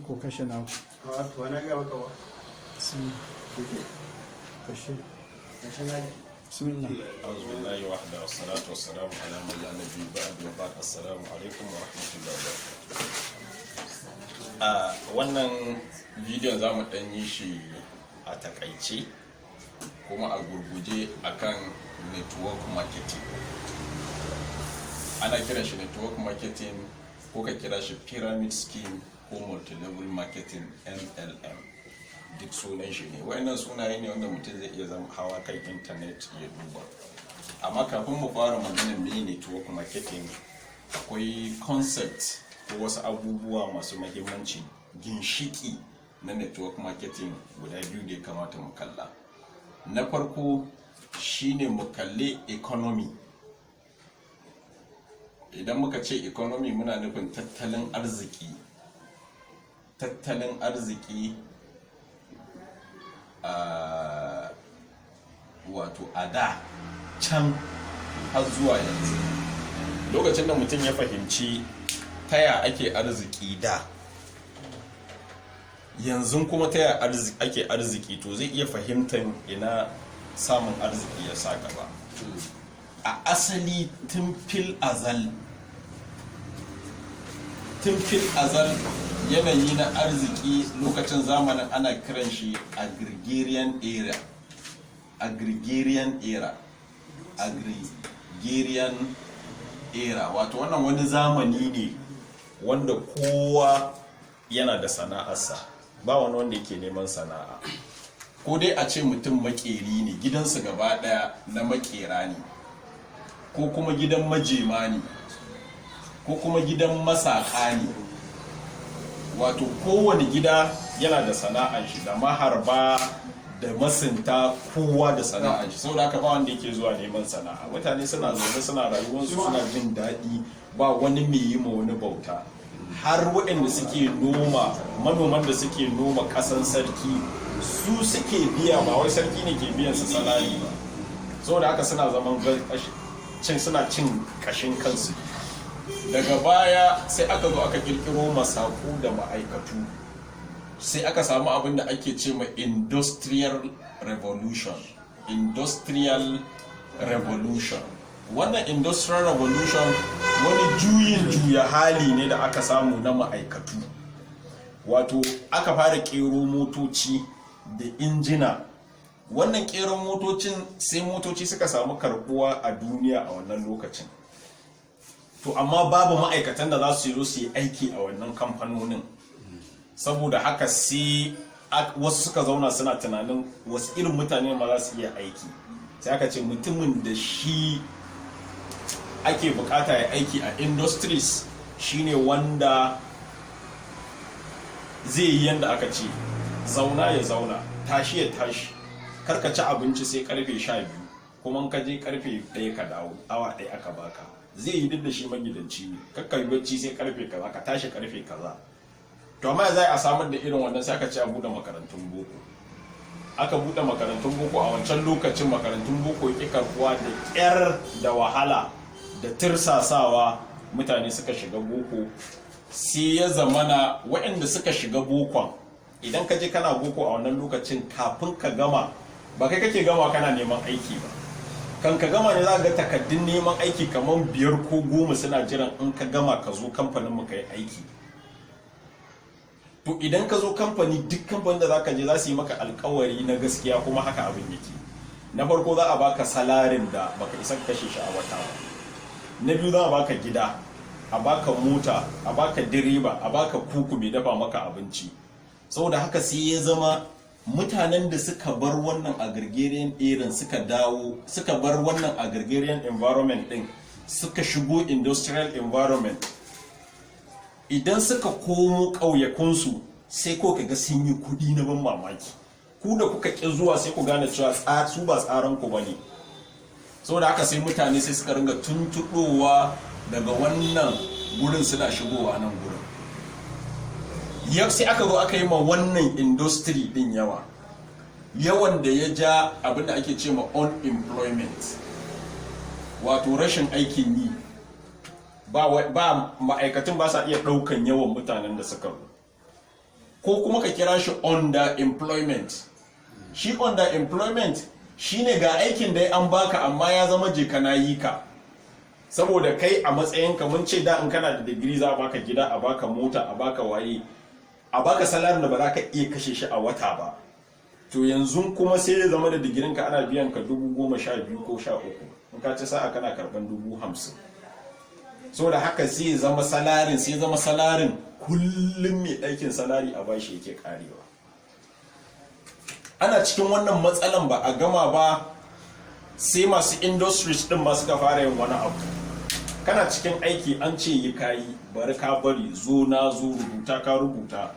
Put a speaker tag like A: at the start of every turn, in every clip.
A: ko kashe na
B: to na ga maka ba
A: kashe
B: kashe na
A: bismillah.
C: أعوذ بالله وحده والصلاة والسلام على من لا نبي بعد وبعد السلام عليكم ورحمة الله وبركاته. wannan bidiyon za mu ɗan yi shi a takaice kuma a gurguje akan network marketing. Ana kira shi network marketing ko ka kira shi pyramid scheme ko multi-level marketing MLM. Duk sunan shi ne wayannan sunaye ne wanda mutum zai iya zama hawa kan intanet ya duba. Amma kafin mu fara maganar mini network marketing akwai concept ko wasu abubuwa masu mahimmanci ginshiki na network marketing guda biyu da ya kamata mu kalla. Na farko shine mu kalli economy. Idan muka ce economy muna nufin tattalin arziki wato a da can har zuwa yanzu. Lokacin da mutum ya fahimci taya ake arziki da yanzu kuma taya ake arziki, to zai iya fahimtar ina samun arziki ya sa gaba. A asali tun fil azal yanayi na arziki lokacin zamanin ana kiran shi agrarian era wato wannan wani zamani ne wanda kowa yana da sana'arsa, ba wani wanda yake neman sana'a. Ko dai a ce mutum makeri ne, gidansa gaba daya na makera ne, ko kuma gidan majema ne, ko kuma gidan masaka ne. Wato kowane gida yana da sana'ar shi, da maharba da masinta, kowa da sana'ar shi. Saboda haka ba wanda yake zuwa neman sana'a. Mutane suna zaune suna rayuwarsu suna jin daɗi, ba wani mai yi ma wani bauta. Har waɗanda suke noma, manoman da suke noma ƙasan sarki su suke biya, ba wai sarki ne ke biyan su salari ba. Saboda haka suna zaman suna cin ƙashin kansu. Daga baya sai aka zo aka kirkiro masaku da ma'aikatu, sai aka samu abin da ake ce ma industrial revolution. Wannan industrial revolution wani juya hali ne da aka samu na ma'aikatu. Wato aka fara kero motoci da injina. Wannan keron motocin sai motoci suka samu karbuwa a duniya a wannan lokacin. To amma babu ma'aikatan da za su zo su yi aiki a wannan kamfanonin. Saboda haka sai wasu suka zauna suna tunanin wasu irin mutane ma za su iya aiki. Sai aka ce mutumin da shi ake bukata ya aiki a industries shine wanda zai yi yanda aka ce, zauna ya zauna, tashi ya tashi, karka ci abinci sai karfe 12 kuma ka je karfe 1 ka dawo, awa 1 aka baka. Zai yi duk da shi magidanci ne, kakka yi bacci sai karfe kaza, ka tashi karfe kaza. To amma za a samar da irin wannan sai aka ce a bude makarantun boko. Aka bude makarantun boko a wancan lokacin. Makarantun boko yake karbuwa da ƙyar da wahala da tirsasawa mutane suka shiga boko. Sai ya zamana waɗanda suka shiga bokon, idan ka je kana boko a wannan lokacin, kafin ka gama ba kai kake gama kana neman aiki ba. Kan ka gama ne za ga takaddun neman aiki kamar 5 ko 10 suna jiran in ka gama ka zo kamfanin mu ka yi aiki. To idan ka zo kamfani, duk kamfanin da za ka je za su yi maka alkawari na gaskiya, kuma haka abin yake. Na farko za a baka salarin da baka isa kashe shi a wata ba. Na biyu za a baka gida, a baka mota, a baka direba, a baka kuku mai dafa maka abinci. Saboda haka sai ya zama mutanen da suka bar wannan agrarian area suka bar wannan agrarian environment din, suka shigo industrial environment, idan suka komo ƙauyakunsu sai ko kaga sun yi kudi na ban mamaki. Ku da kuka ƙi zuwa sai ku gane cewa su ba tsaran ku bane. Saboda haka sai mutane sai suka ringa tuntuɗowa daga wannan gurin suna shigowa nan gurin. Yau sai aka zo aka yi ma wannan industry din yawan da ya ja abin da ake ce ma unemployment, wato rashin aikin yi. ba ma'aikatan ba sa iya ɗaukan yawan mutanen da suka ko kuma ka kira shi underemployment. Shi underemployment shine ga aikin da an baka amma ya zama je kana yi ka, saboda kai a matsayinka mun ce da in kana da digiri za a baka gida, a baka mota, a baka waye, a baka salarin da ba za ka iya kashe shi a wata ba. To yanzu kuma sai ya zama da digirinka ana biyan ka 12,000 ko 13,000, in ka ci sa'a kana karban 50,000. So da haka sai zama salarin kullum mai aikin salari a bashi yake karewa. Ana cikin wannan matsalan ba a gama ba sai masu industries din ba suka fara yin wani abu. Kana cikin aiki an ce yi kayi, bari ka bari, zo na zo, rubuta ka rubuta.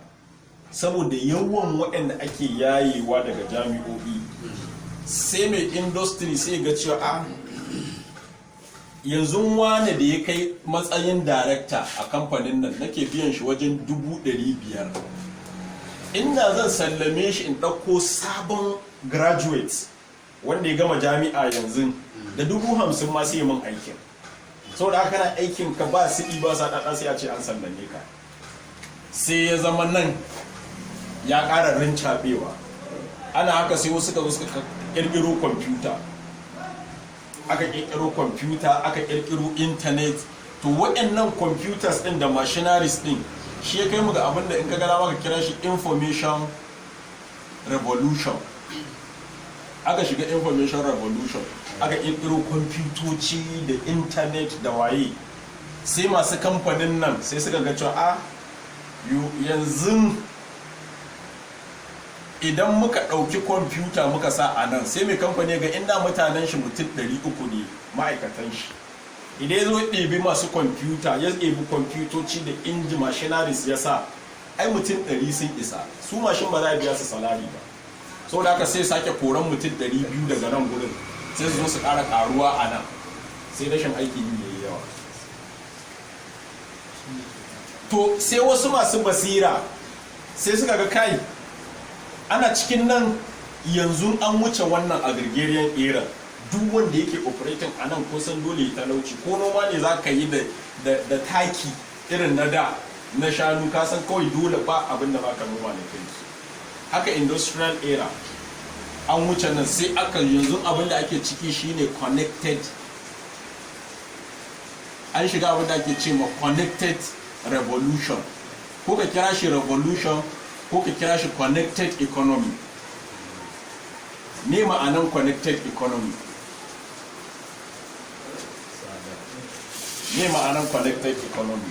C: Saboda yawan waɗanda ake yayewa daga jami'o'i, sai mai industry sai ga cewa a yanzu wane da ya kai matsayin director a kamfanin nan nake biyan shi wajen 500,000, inda zan sallame shi in ɗauko sabon graduate wanda ya gama jami'a yanzu da 50,000 ma sai min aikin. Saboda haka na aikin ka ba siɗi ba sa ɗaɗa sai a ce an sallame ka. Sai ya zama nan ya ƙara rincaɓewa. Ana haka sai wasu suka ƙirƙiro kwamfuta, aka ƙirƙiro intanet. To waɗannan computers ɗin da machineries ɗin shi ya kai mu ga abin da in ka gana maka kira shi information revolution. Aka shiga information revolution, aka ƙirƙiro kwamfutoci da intanet da waye. Sai masu kamfanin nan sai suka ga cewa yanzu idan muka ɗauki kwamfuta muka sa a nan, sai mai kamfani ga inda mutanen shi mutum 300 ne ma'aikatan shi, idan ya zo ɗebi masu kwamfuta, ya ɗebi kwamfutoci da inji machineries ya sa, ai mutum 100 sun isa, su mashin ba za a biya su salari ba. So da aka sai sake koran mutum 200 daga nan gurin, sai su zo su ƙara ƙaruwa a nan, sai rashin aiki yi yawa. To sai wasu masu basira sai suka ga kai, ana cikin nan yanzu an wuce wannan agrarian era, duk wanda yake operating a nan kusan dole ya talauci, ko noma ne za ka yi da taki irin na da na shanu, kasan kawai dole ba abin da ba ka noma ne kai. Haka industrial era an wuce nan, sai aka yanzu abin da ake ciki shine connected, an shiga abin da ake ce ma connected revolution, ko ka kira shi revolution ko ka kira shi connected economy. Ne ma'anan connected economy? Ne ma'anan connected economy?